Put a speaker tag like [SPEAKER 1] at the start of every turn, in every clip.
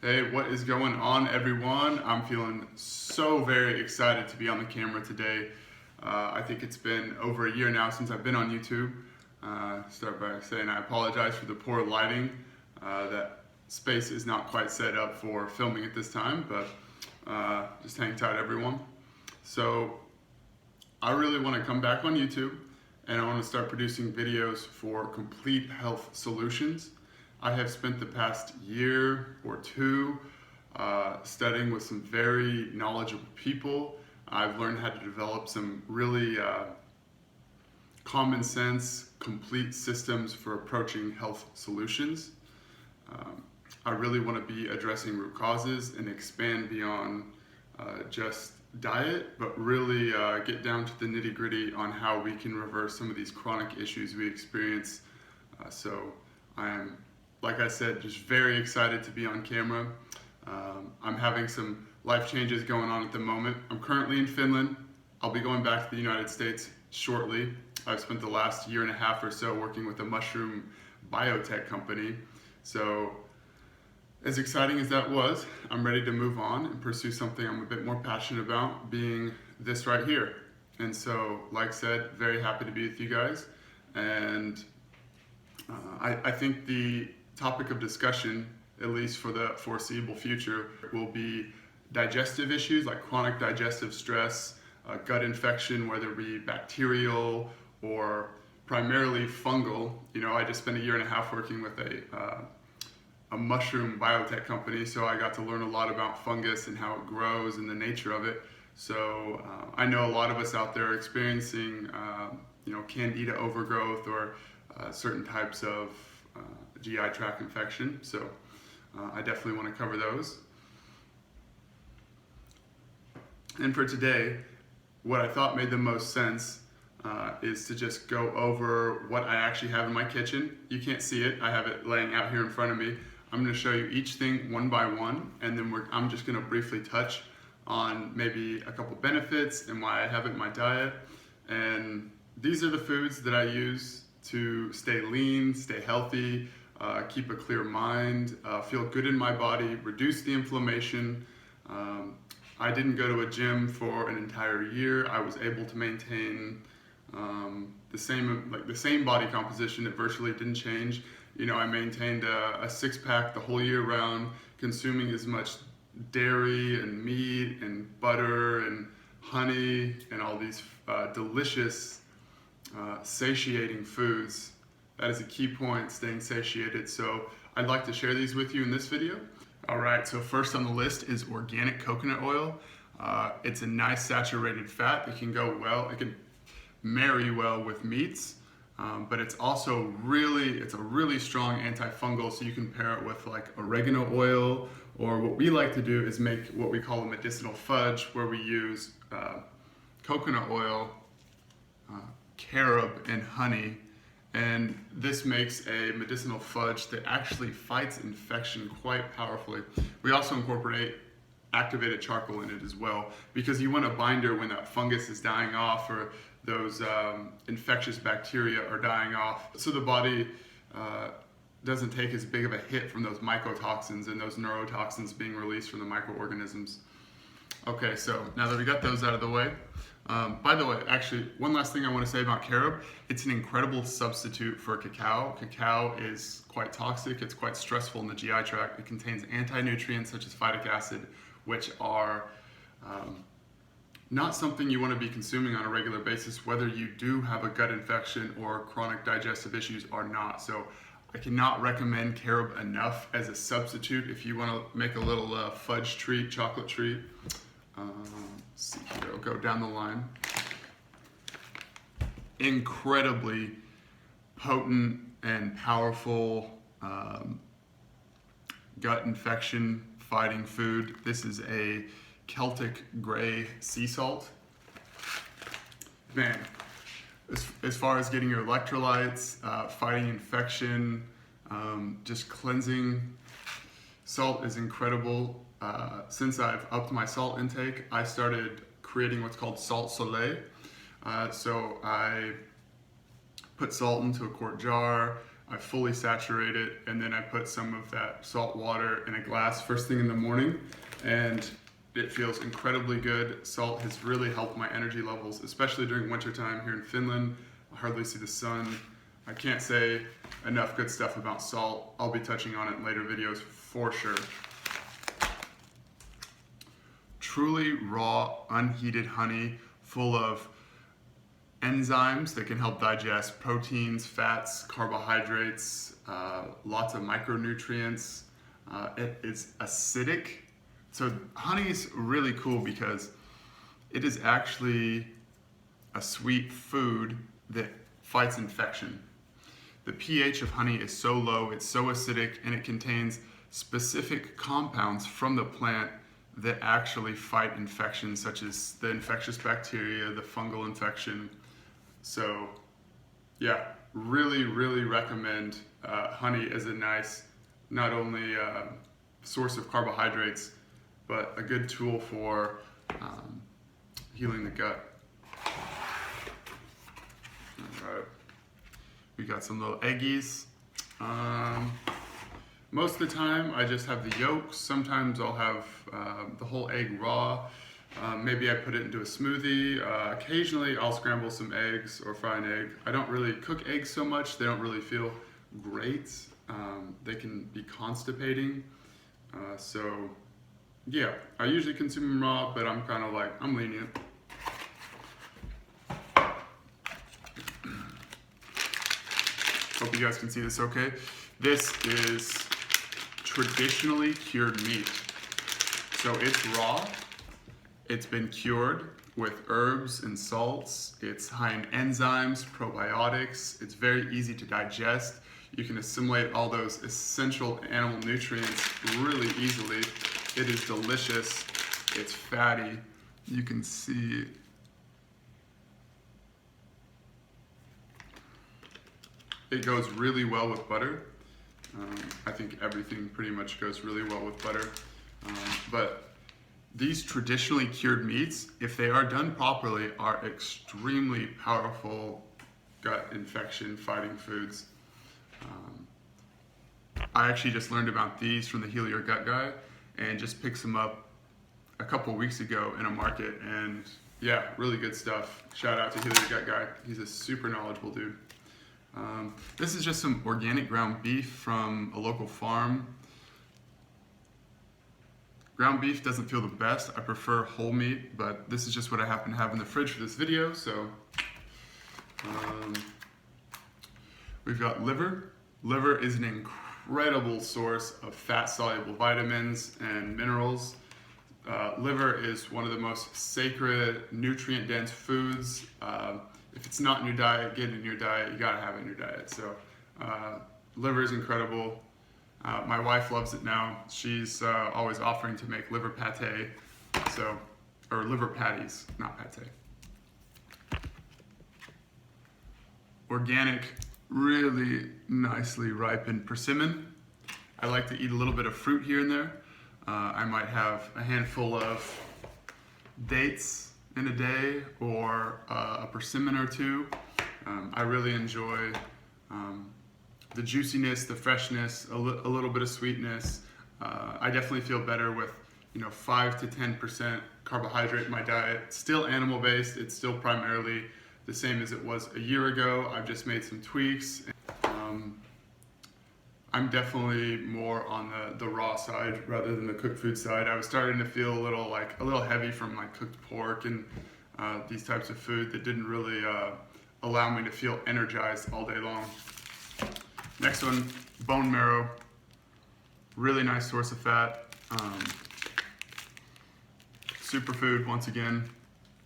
[SPEAKER 1] Hey, what is going on, everyone? I'm feeling so very excited to be on the camera today. I think it's been over a year now since I've been on YouTube. Start by saying I apologize for the poor lighting. That space is not quite set up for filming at this time, but just hang tight, everyone. So I really want to come back on YouTube and I want to start producing videos for complete health solutions. I have spent the past year or two studying with some very knowledgeable people. I've learned how to develop some really common sense, complete systems for approaching health solutions. I really want to be addressing root causes and expand beyond just diet, but really get down to the nitty-gritty on how we can reverse some of these chronic issues we experience. So I am, like I said, just very excited to be on camera. I'm having some life changes going on at the moment. I'm currently in Finland. I'll be going back to the United States shortly. I've spent the last year and a half or so working with a mushroom biotech company. So as exciting as that was, I'm ready to move on and pursue something I'm a bit more passionate about, being this right here. And so, like I said, very happy to be with you guys. And I think the topic of discussion, at least for the foreseeable future, will be digestive issues like chronic digestive stress, gut infection, whether it be bacterial or primarily fungal. You know, I just spent a year and a half working with a mushroom biotech company, so I got to learn a lot about fungus and how it grows and the nature of it. So I know a lot of us out there are experiencing, candida overgrowth or certain types of GI tract infection. So I definitely want to cover those. And for today, what I thought made the most sense is to just go over what I actually have in my kitchen. You can't see it, I have it laying out here in front of me. I'm going to show you each thing one by one, and then I'm just going to briefly touch on maybe a couple benefits and why I have it in my diet. And these are the foods that I use to stay lean, stay healthy, keep a clear mind, feel good in my body, reduce the inflammation. I didn't go to a gym for an entire year. I was able to maintain the same body composition. It virtually didn't change. You know, I maintained a six-pack the whole year round, consuming as much dairy and meat and butter and honey and all these delicious, satiating foods. That is a key point, staying satiated. So I'd like to share these with you in this video. All right, so first on the list is organic coconut oil. It's a nice saturated fat. It can go well, it can marry well with meats, but it's also it's a really strong antifungal, so you can pair it with like oregano oil, or what we like to do is make what we call a medicinal fudge, where we use coconut oil, carob, and honey. And this makes a medicinal fudge that actually fights infection quite powerfully. We also incorporate activated charcoal in it as well, because you want a binder when that fungus is dying off or those infectious bacteria are dying off, so the body doesn't take as big of a hit from those mycotoxins and those neurotoxins being released from the microorganisms. Okay, so now that we got those out of the way, by the way, actually, one last thing I want to say about carob. It's an incredible substitute for cacao. Cacao is quite toxic. It's quite stressful in the GI tract. It contains anti-nutrients such as phytic acid, which are not something you want to be consuming on a regular basis, whether you do have a gut infection or chronic digestive issues or not. So I cannot recommend carob enough as a substitute if you want to make a little fudge treat, chocolate treat. Let's see here, I'll go down the line. Incredibly potent and powerful gut infection fighting food. This is a Celtic gray sea salt. Man, as far as getting your electrolytes, fighting infection, just cleansing, salt is incredible. Since I've upped my salt intake, I started creating what's called salt soleil. So I put salt into a quart jar, I fully saturate it, and then I put some of that salt water in a glass first thing in the morning, and it feels incredibly good. Salt has really helped my energy levels, especially during wintertime here in Finland. I hardly see the sun. I can't say enough good stuff about salt. I'll be touching on it in later videos for sure. Truly raw, unheated honey full of enzymes that can help digest proteins, fats, carbohydrates, lots of micronutrients. It is acidic. So honey is really cool because it is actually a sweet food that fights infection. The pH of honey is so low, it's so acidic, and it contains specific compounds from the plant that actually fight infections, such as the infectious bacteria, the fungal infection. So yeah, really, really recommend honey as a nice, not only source of carbohydrates, but a good tool for healing the gut. All right, we got some little eggies. Most of the time I just have the yolks. Sometimes I'll have the whole egg raw. Maybe I put it into a smoothie. Occasionally I'll scramble some eggs or fry an egg. I don't really cook eggs so much. They don't really feel great. They can be constipating. So yeah, I usually consume them raw, but I'm kind of like, I'm lenient. Hope you guys can see this okay. This is traditionally cured meat. So it's raw. It's been cured with herbs and salts. It's high in enzymes, probiotics. It's very easy to digest. You can assimilate all those essential animal nutrients really easily. It is delicious. It's fatty. You can see it goes really well with butter. I think everything pretty much goes really well with butter. But these traditionally cured meats, if they are done properly, are extremely powerful gut infection fighting foods. I actually just learned about these from the Heal Your Gut guy and just picked some up a couple weeks ago in a market, and yeah, really good stuff. Shout out to Heal Your Gut guy. He's a super knowledgeable dude. This is just some organic ground beef from a local farm. Ground beef doesn't feel the best. I prefer whole meat, but this is just what I happen to have in the fridge for this video. So we've got liver. Liver is an incredible source of fat-soluble vitamins and minerals. Liver is one of the most sacred, nutrient-dense foods. If it's not in your diet, get it in your diet. You gotta have it in your diet. So liver is incredible. My wife loves it now. She's always offering to make liver pate, or liver patties, not pate. Organic, really nicely ripened persimmon. I like to eat a little bit of fruit here and there. I might have a handful of dates in a day, or a persimmon or two. I really enjoy the juiciness, the freshness, a little bit of sweetness. I definitely feel better with 5 to 10% carbohydrate in my diet. Still animal based. It's still primarily the same as it was a year ago. I've just made some tweaks. I'm definitely more on the raw side rather than the cooked food side. I was starting to feel a little heavy from like cooked pork and these types of food that didn't really allow me to feel energized all day long. Next one, bone marrow. Really nice source of fat. Superfood, once again,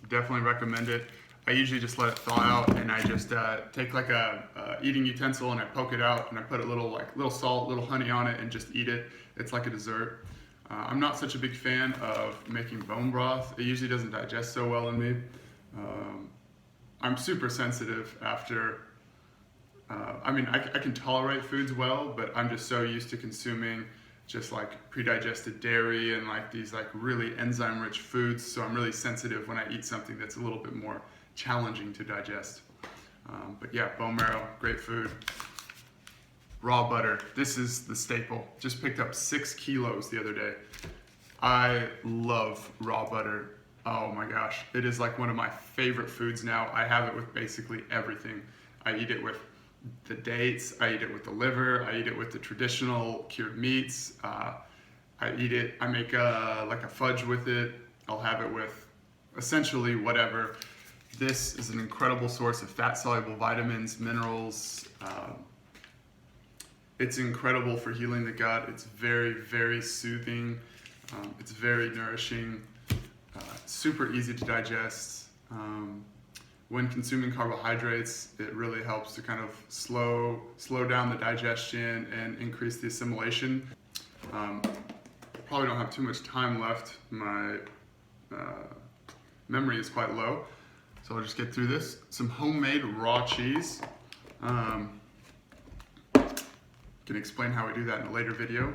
[SPEAKER 1] definitely recommend it. I usually just let it thaw out, and I just take like a eating utensil and I poke it out, and I put a little salt, little honey on it, and just eat it. It's like a dessert. I'm not such a big fan of making bone broth. It usually doesn't digest so well in me. I'm super sensitive after. I can tolerate foods well, but I'm just so used to consuming just like pre-digested dairy and like these like really enzyme-rich foods. So I'm really sensitive when I eat something that's a little bit more challenging to digest. But yeah, bone marrow, great food. Raw butter. This is the staple. Just picked up 6 kilos the other day. I love raw butter. Oh my gosh. It is like one of my favorite foods now. I have it with basically everything. I eat it with the dates. I eat it with the liver. I eat it with the traditional cured meats. I eat it. I make like a fudge with it. I'll have it with essentially whatever. This is an incredible source of fat-soluble vitamins, minerals. It's incredible for healing the gut. It's very, very soothing. It's very nourishing. Super easy to digest. When consuming carbohydrates, it really helps to kind of slow down the digestion and increase the assimilation. Probably don't have too much time left. My memory is quite low, so I'll just get through this. Some homemade raw cheese. Can explain how we do that in a later video.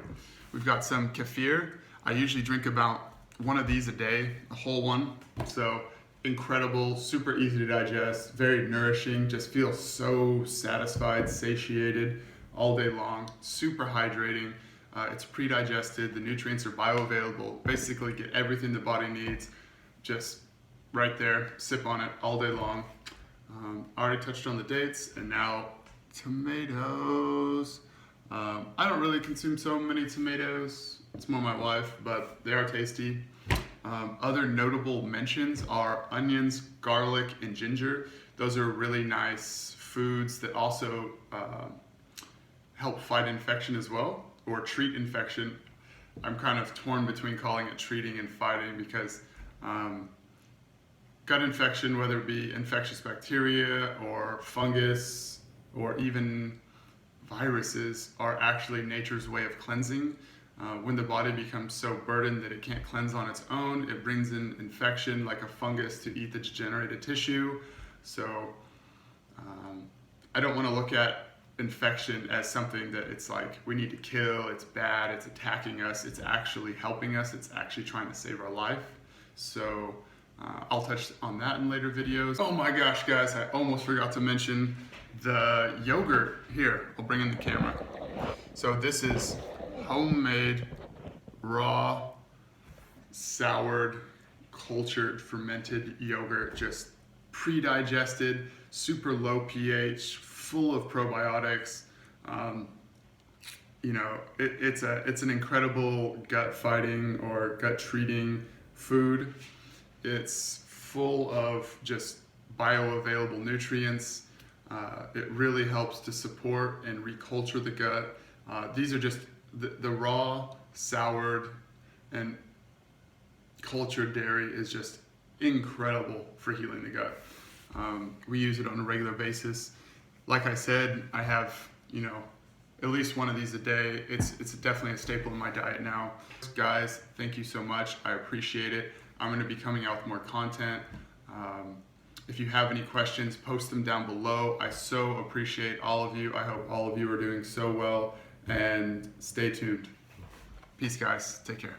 [SPEAKER 1] We've got some kefir. I usually drink about one of these a day, a whole one. So incredible, super easy to digest, very nourishing, just feel so satisfied, satiated all day long, super hydrating. It's pre-digested, the nutrients are bioavailable, basically get everything the body needs, just right there, sip on it all day long. I already touched on the dates, and now tomatoes. I don't really consume so many tomatoes, it's more my wife, but they are tasty. Other notable mentions are onions, garlic, and ginger. Those are really nice foods that also help fight infection as well, or treat infection. I'm kind of torn between calling it treating and fighting because gut infection, whether it be infectious bacteria or fungus or even viruses, are actually nature's way of cleansing. When the body becomes so burdened that it can't cleanse on its own, it brings in infection like a fungus to eat the degenerated tissue. So I don't want to look at infection as something that it's like we need to kill, it's bad, it's attacking us. It's actually helping us, it's actually trying to save our life. So I'll touch on that in later videos. Oh my gosh, guys, I almost forgot to mention the yogurt. Here, I'll bring in the camera. So this is homemade, raw, soured, cultured, fermented yogurt, just pre-digested, super low pH, full of probiotics. You know, it's an incredible gut fighting or gut treating food. It's full of just bioavailable nutrients. It really helps to support and reculture the gut. These are just the raw, soured, and cultured dairy is just incredible for healing the gut. We use it on a regular basis. Like I said, I have, you know, at least one of these a day. It's definitely a staple in my diet now. Guys, thank you so much. I appreciate it. I'm going to be coming out with more content. If you have any questions, post them down below. I so appreciate all of you. I hope all of you are doing so well, and stay tuned. Peace, guys. Take care.